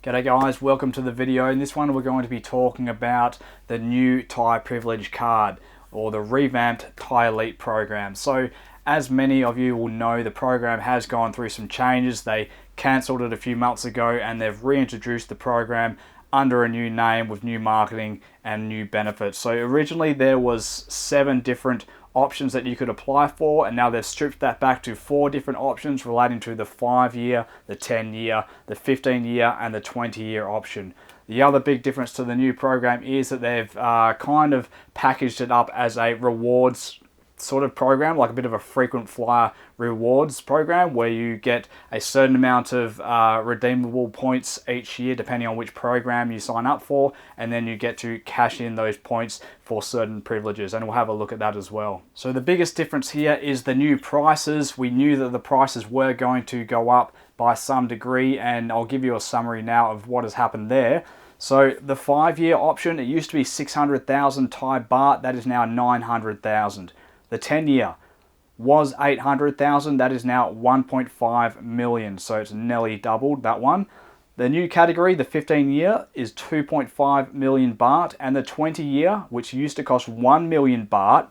G'day guys, welcome to the video. In this one we're going to be talking about the new Thai Privilege card or the revamped Thai Elite program. So as many of you will know, the program has gone through some changes. They cancelled it a few months ago and they've reintroduced the program under a new name with new marketing and new benefits. So originally there was 7 different options that you could apply for, and now they've stripped that back to 4 different options relating to the 5-year, the 10-year, the 15-year and the 20-year option. The other big difference to the new program is that they've kind of packaged it up as a rewards sort of program, like a bit of a frequent flyer rewards program where you get a certain amount of redeemable points each year depending on which program you sign up for, and then you get to cash in those points for certain privileges, and we'll have a look at that as well. So the biggest difference here is the new prices. We knew that the prices were going to go up by some degree, and I'll give you a summary now of what has happened there. So the 5-year option, it used to be 600,000 Thai baht, that is now 900,000. The 10-year was 800,000, that is now 1.5 million, so it's nearly doubled, that one. The new category, the 15-year, is 2.5 million baht, and the 20-year, which used to cost 1 million baht,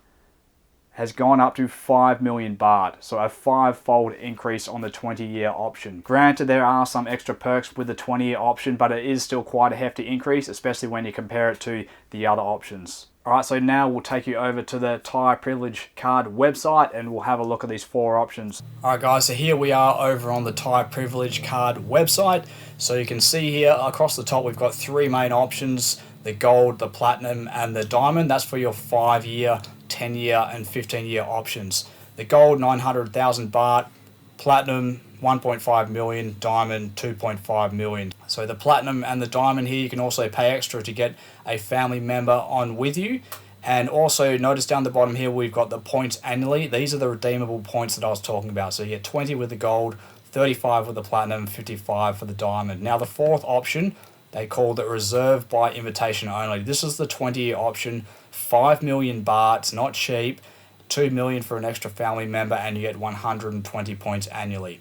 has gone up to 5 million baht, so a 5-fold increase on the 20-year option. Granted, there are some extra perks with the 20-year option, but it is still quite a hefty increase, especially when you compare it to the other options. Alright, so now we'll take you over to the Thai Privilege card website and we'll have a look at these 4 options. Alright guys, so here we are over on the Thai Privilege card website. So you can see here across the top we've got 3 main options: the gold, the platinum and the diamond. That's for your 5-year, 10-year and 15-year options. The gold, 900,000 baht, platinum 1.5 million, diamond 2.5 million. So the platinum and the diamond here, you can also pay extra to get a family member on with you. And also notice down the bottom here we've got the points annually. These are the redeemable points that I was talking about. So you get 20 with the gold, 35 with the platinum, 55 for the diamond. Now the 4th option, they called it reserved by invitation only. This is the 20-year option, 5 million baht, it's not cheap, 2 million for an extra family member, and you get 120 points annually.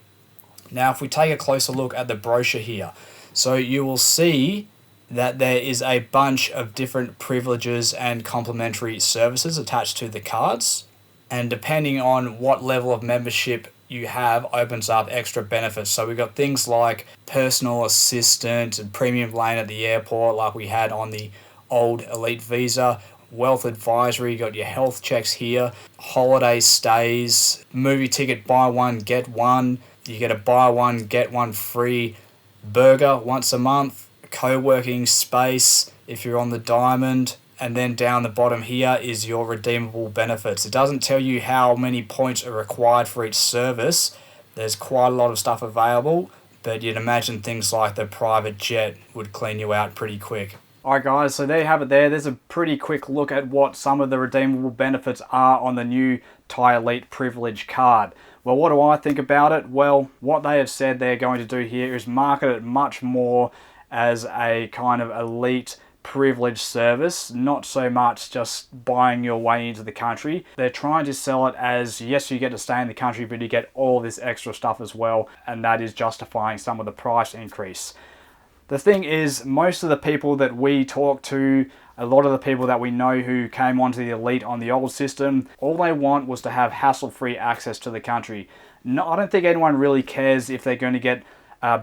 Now if we take a closer look at the brochure here, so you will see that there is a bunch of different privileges and complimentary services attached to the cards, and depending on what level of membership you have opens up extra benefits. So we've got things like personal assistant and premium lane at the airport like we had on the old Elite Visa, wealth advisory, you got your health checks here, holiday stays, movie ticket buy one get one, you get a buy one get one free burger once a month, co-working space if you're on the diamond, and then down the bottom here is your redeemable benefits. It doesn't tell you how many points are required for each service. There's quite a lot of stuff available, but you'd imagine things like the private jet would clean you out pretty quick. Alright guys, so there you have it there. There's a pretty quick look at what some of the redeemable benefits are on the new Thai Elite Privilege card. Well, what do I think about it? Well, what they have said they're going to do here is market it much more as a kind of elite privilege service, not so much just buying your way into the country. They're trying to sell it as, yes, you get to stay in the country, but you get all this extra stuff as well, and that is justifying some of the price increase. The thing is, most of the people that we talk to, a lot of the people that we know who came onto the Elite on the old system, all they want was to have hassle-free access to the country. No, I don't think anyone really cares if they're going to get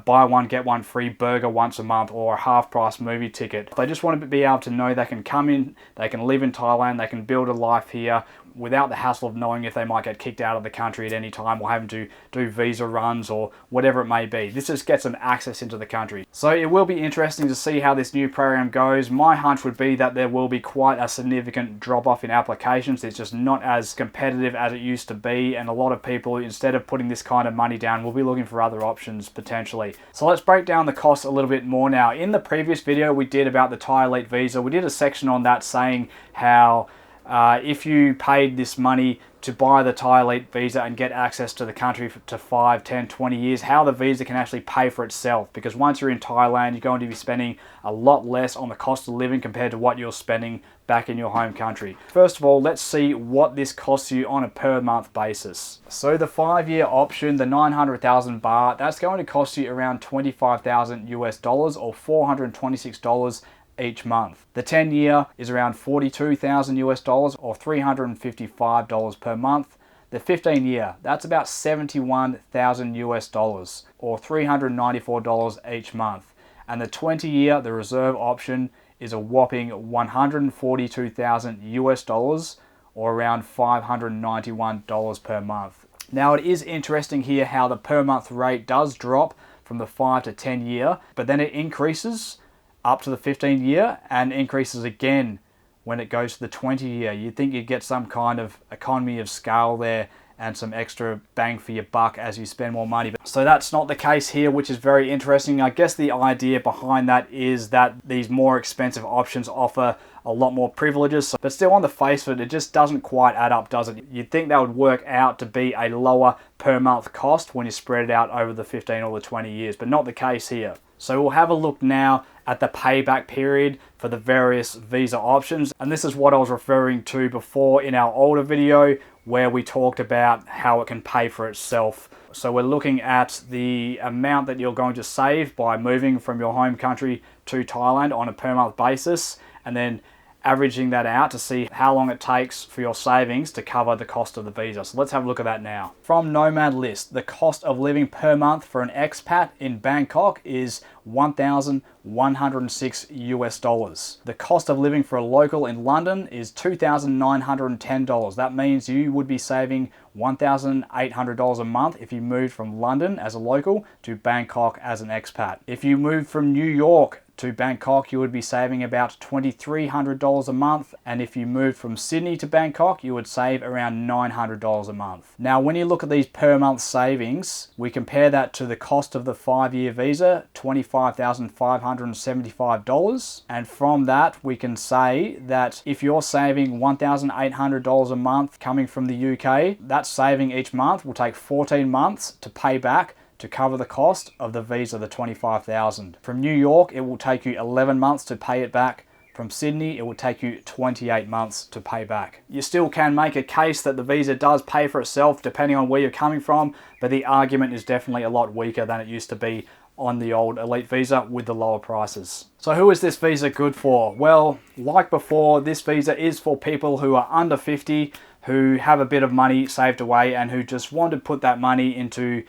buy one get one free burger once a month or a half-price movie ticket. They just want to be able to know they can come in, they can live in Thailand, they can build a life here without the hassle of knowing if they might get kicked out of the country at any time or having to do visa runs or whatever it may be. This just gets them access into the country. So it will be interesting to see how this new program goes. My hunch would be that there will be quite a significant drop-off in applications. It's just not as competitive as it used to be, and a lot of people, instead of putting this kind of money down, will be looking for other options potentially. So let's break down the costs a little bit more now. In the previous video we did about the Thai Elite Visa, we did a section on that saying how if you paid this money to buy the Thai Elite visa and get access to the country to 5, 10, 20 years, how the visa can actually pay for itself. Because once you're in Thailand, you're going to be spending a lot less on the cost of living compared to what you're spending back in your home country. First of all, let's see what this costs you on a per month basis. So the 5-year option, the 900,000 baht, that's going to cost you around 25,000 US dollars or $426 each month. The 10-year is around 42,000 US dollars or $355 per month. The 15-year, that's about 71,000 US dollars or $394 each month. And the 20-year, the reserve option, is a whopping 142,000 US dollars or around $591 per month. Now it is interesting here how the per month rate does drop from the 5 to 10 year, but then it increases up to the 15 year and increases again when it goes to the 20 year. You'd think you'd get some kind of economy of scale there and some extra bang for your buck as you spend more money. So that's not the case here, which is very interesting. I guess the idea behind that is that these more expensive options offer a lot more privileges, but still on the face of it, it just doesn't quite add up, does it? You'd think that would work out to be a lower per month cost when you spread it out over the 15 or the 20 years, but not the case here. So we'll have a look now at the payback period for the various visa options. And this is what I was referring to before in our older video where we talked about how it can pay for itself. So we're looking at the amount that you're going to save by moving from your home country to Thailand on a per month basis, and then averaging that out to see how long it takes for your savings to cover the cost of the visa. So let's have a look at that now. From Nomad List, the cost of living per month for an expat in Bangkok is 1,106 US dollars. The cost of living for a local in London is $2,910. That means you would be saving $1,800 a month if you moved from London as a local to Bangkok as an expat. If you moved from New York to Bangkok, you would be saving about $2,300 a month, and if you moved from Sydney to Bangkok, you would save around $900 a month. Now, when you look at these per month savings, we compare that to the cost of the 5-year visa, $25,575, and from that we can say that if you're saving $1,800 a month coming from the UK, that saving each month will take 14 months to pay back to cover the cost of the visa, the $25,000. From New York, it will take you 11 months to pay it back. From Sydney, it will take you 28 months to pay back. You still can make a case that the visa does pay for itself depending on where you're coming from, but the argument is definitely a lot weaker than it used to be on the old Elite visa with the lower prices. So who is this visa good for? Well, like before, this visa is for people who are under 50, who have a bit of money saved away and who just want to put that money into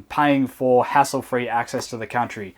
paying for hassle-free access to the country.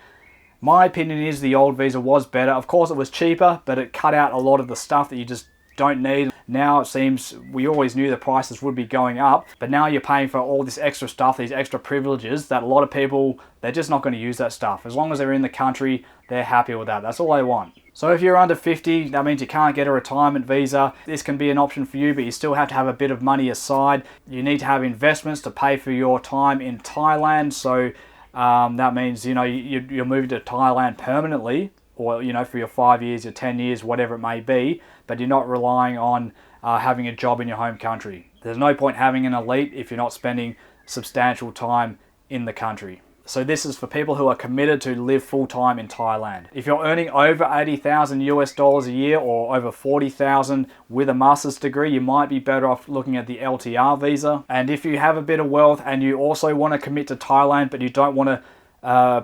My opinion is the old visa was better. Of course it was cheaper, but it cut out a lot of the stuff that you just don't need. Now it seems we always knew the prices would be going up, but now you're paying for all this extra stuff, these extra privileges that a lot of people, they're just not going to use that stuff. As long as they're in the country, they're happy with that. That's all they want. So if you're under 50, that means you can't get a retirement visa. This can be an option for you, but you still have to have a bit of money aside. You need to have investments to pay for your time in Thailand. So that means, you know, you're moving to Thailand permanently, or, you know, for your 5 years, your 10 years, whatever it may be, but you're not relying on having a job in your home country. There's no point having an Elite if you're not spending substantial time in the country. So this is for people who are committed to live full-time in Thailand. If you're earning over 80,000 US dollars a year or over 40,000 with a master's degree, you might be better off looking at the LTR visa. And if you have a bit of wealth and you also want to commit to Thailand, but you don't want to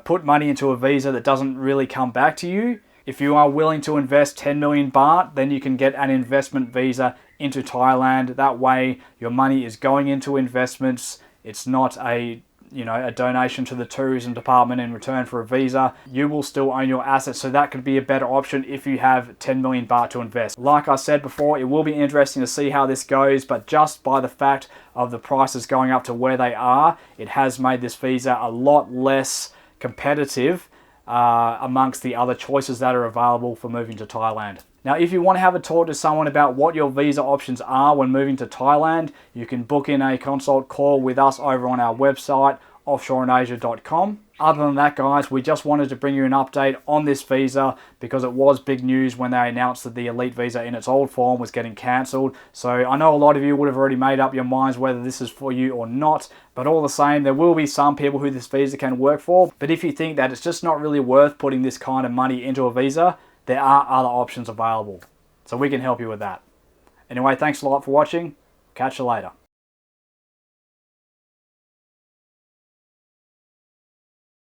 put money into a visa that doesn't really come back to you, if you are willing to invest 10 million baht, then you can get an investment visa into Thailand. That way your money is going into investments. It's not a donation to the tourism department in return for a visa. You will still own your assets, so that could be a better option if you have 10 million baht to invest. Like I said before, it will be interesting to see how this goes, but just by the fact of the prices going up to where they are, it has made this visa a lot less competitive amongst the other choices that are available for moving to Thailand. Now, if you want to have a talk to someone about what your visa options are when moving to Thailand, you can book in a consult call with us over on our website, offshoreinasia.com. Other than that, guys, we just wanted to bring you an update on this visa because it was big news when they announced that the Elite visa in its old form was getting cancelled. So I know a lot of you would have already made up your minds whether this is for you or not, but all the same, there will be some people who this visa can work for. But if you think that it's just not really worth putting this kind of money into a visa, there are other options available. So we can help you with that. Anyway, thanks a lot for watching. Catch you later.